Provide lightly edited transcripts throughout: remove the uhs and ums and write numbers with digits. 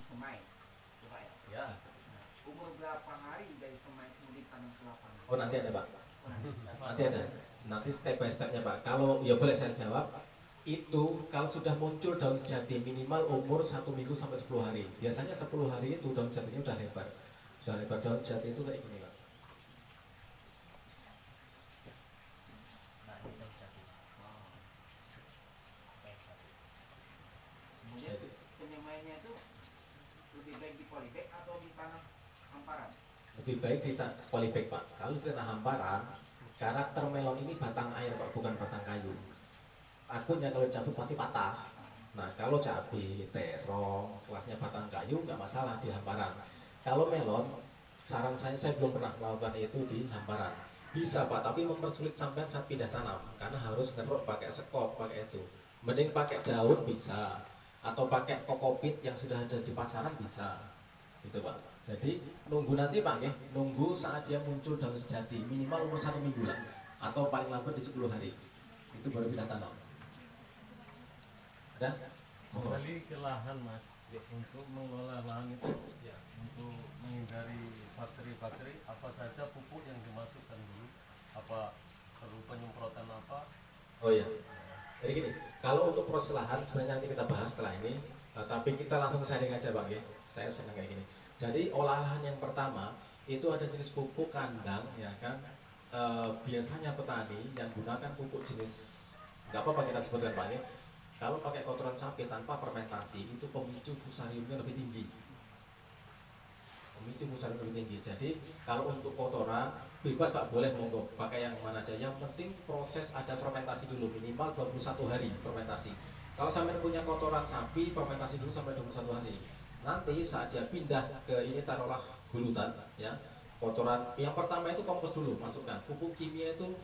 semai, Pak ya. Ya. Nah, umur berapa hari dari semai kemudian tanam ke lapangan? Oh nanti ada Pak. Oh, nanti. Nanti ada. Nanti step by stepnya Pak. Kalau ya boleh saya jawab. Itu kalau sudah muncul daun sejati minimal umur 1 minggu sampai 10 hari. Biasanya 10 hari itu daun sejatinya udah lebar. Sudah lebar daun sejati itu kayak gini Pak. Nah, ini daun sejati. Wow. Kemudian penyemaiannya itu lebih baik di polybag atau di tanah hamparan? Lebih baik di polybag Pak. Kalau di tanah hamparan, karakter melon ini batang air Pak, bukan batang kayu. Takutnya kalau cabut pasti patah. Nah kalau cabai, terong, kelasnya batang kayu nggak masalah di hamparan. Kalau melon, saran saya belum pernah melakukan itu di hamparan. Bisa Pak, tapi mempersulit sampai saat pindah tanam karena harus ngeruk pakai sekop, pakai itu. Mending pakai daun bisa, atau pakai kokopit yang sudah ada di pasaran bisa, gitu Pak. Jadi nunggu nanti Pak ya, nunggu saat dia muncul daun sejati minimal umur 1 minggu lah, atau paling lambat di 10 hari itu baru pindah tanam. Ada? Kembali ke lahan Mas, untuk mengelola lahan itu ya, untuk menghindari bakteri-bakteri, apa saja pupuk yang dimasukkan dulu, apa perlu penyemprotan apa? Oh iya. Jadi gini, kalau untuk proses lahan sebenarnya nanti kita bahas setelah ini, tapi kita langsung sharing aja Bang ya. Saya senang kayak gini. Jadi olahan yang pertama itu ada jenis pupuk kandang ya kan. Biasanya petani yang gunakan pupuk jenis nggak apa-apa kita sebutkan Bang ya. Kalau pakai kotoran sapi tanpa fermentasi itu pemicu fusariumnya lebih tinggi. Pemicu fusarium lebih tinggi. Jadi kalau untuk kotoran bebas Pak, boleh monggo pakai yang mana aja. Yang penting proses ada fermentasi dulu minimal 21 hari fermentasi. Kalau sampai punya kotoran sapi fermentasi dulu sampai 21 hari. Nanti saat dia pindah ke ini taruhlah gulutan ya. Kotoran yang pertama itu kompos dulu masukkan. Pupuk kimia itu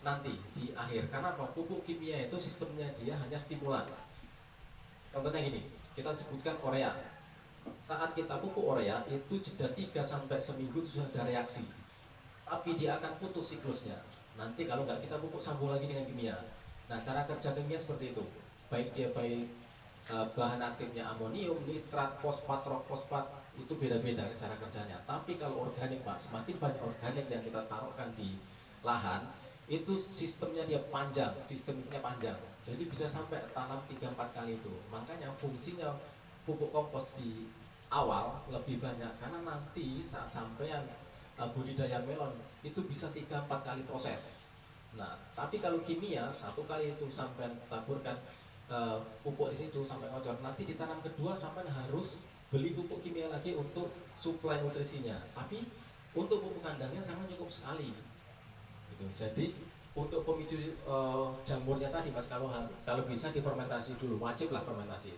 nanti di akhir. Karena apa? Pupuk kimia itu sistemnya dia hanya stimulan. Contohnya gini, kita sebutkan urea. Saat kita pupuk urea itu jeda 3 sampai seminggu sudah ada reaksi. Tapi dia akan putus siklusnya. Nanti kalau nggak kita pupuk sambung lagi dengan kimia. Nah, cara kerja kimia seperti itu. Baik dia bahan aktifnya amonium, nitrat, fosfat, rok fosfat itu beda-beda cara kerjanya. Tapi kalau organik Pak, semakin banyak organik yang kita taruhkan di lahan, itu sistemnya dia panjang, sistemnya panjang. Jadi bisa sampai tanam 3-4 kali itu. Makanya fungsinya pupuk kompos di awal lebih banyak karena nanti saat sampean budidaya melon itu bisa 3-4 kali proses. Nah, tapi kalau kimia 1 kali itu sampai taburkan pupuk di situ sampai ngocor. Nanti di tanam kedua sampai harus beli pupuk kimia lagi untuk suplai nutrisinya. Tapi untuk pupuk kandangnya sama cukup sekali. Gitu. Jadi untuk pemicu jamurnya tadi Mas, kalau bisa difermentasi dulu, wajiblah fermentasi.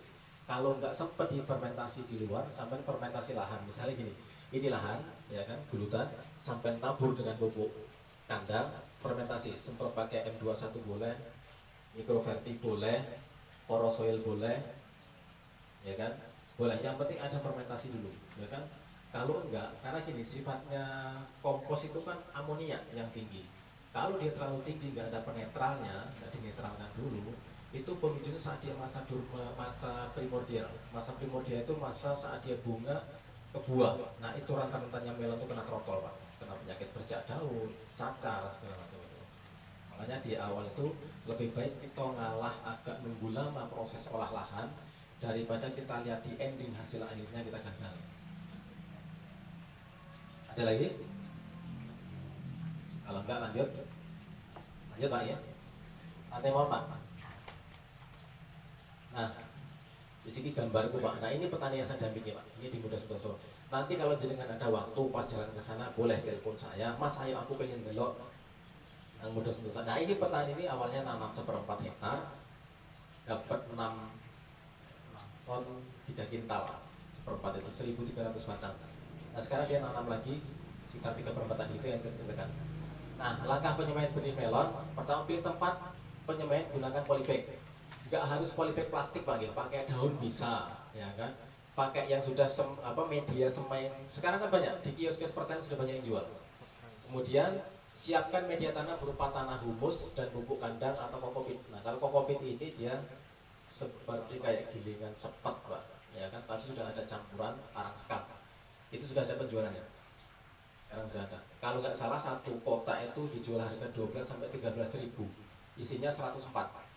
Kalau nggak sempat difermentasi di luar, sampai fermentasi lahan. Misalnya gini, ini lahan, ya kan, gulutan, sampai tabur dengan pupuk kandang, fermentasi. Semprot pakai M21 boleh, microverti boleh, porosoil boleh, ya kan, boleh. Yang penting ada fermentasi dulu, ya kan. Kalau enggak, karena gini, sifatnya kompos itu kan amonia yang tinggi. Kalau dia terlalu tinggi, nggak ada penetralnya, nggak dinetralkan dulu, itu pemicunya saat dia masa primordial. Masa primordial itu masa saat dia bunga ke buah. Nah itu rentan-rentannya melon itu kena trotol Pak, kena penyakit bercak daun, cacar segala macam itu. Makanya di awal itu lebih baik kita ngalah agak nunggu lama proses olah lahan daripada kita lihat di ending hasil akhirnya kita gagal. Ada lagi? Kalau enggak lanjut Pak ya. Nanti mau Pak. Nah, di sini gambarku Pak. Nah ini petani yang saya dampingi Pak. Ini di Muda Sentoso. Nanti kalau jenengan ada waktu pas jalan ke sana boleh telepon saya. Mas, ayo aku pengen belok yang Muda Sentoso. Nah ini petani ini awalnya nanam 1/4 hektar, dapat 6 ton 3 kintal. 1/4 itu 1.300 batang. Nah sekarang dia nanam lagi sekitar 3/4 tadi itu yang saya ceritakan. Nah, langkah penyemaian benih melon, pertama pilih tempat penyemaian gunakan polybag. Nggak harus polybag plastik Pak, gitu. Pakai daun bisa, ya kan? Pakai yang sudah media semai. Sekarang kan banyak di kios-kios pertanian sudah banyak yang jual. Kemudian siapkan media tanah berupa tanah humus dan bubuk kandang atau kokopit. Nah, kalau kokopit ini dia seperti kayak gilingan sepet Pak, ya kan? Tapi sudah ada campur campuran arang sekap. Itu sudah ada penjualannya. Sekarang sudah ada. Kalau nggak salah satu kotak itu dijual harga 12 sampai 13.000. Isinya 104.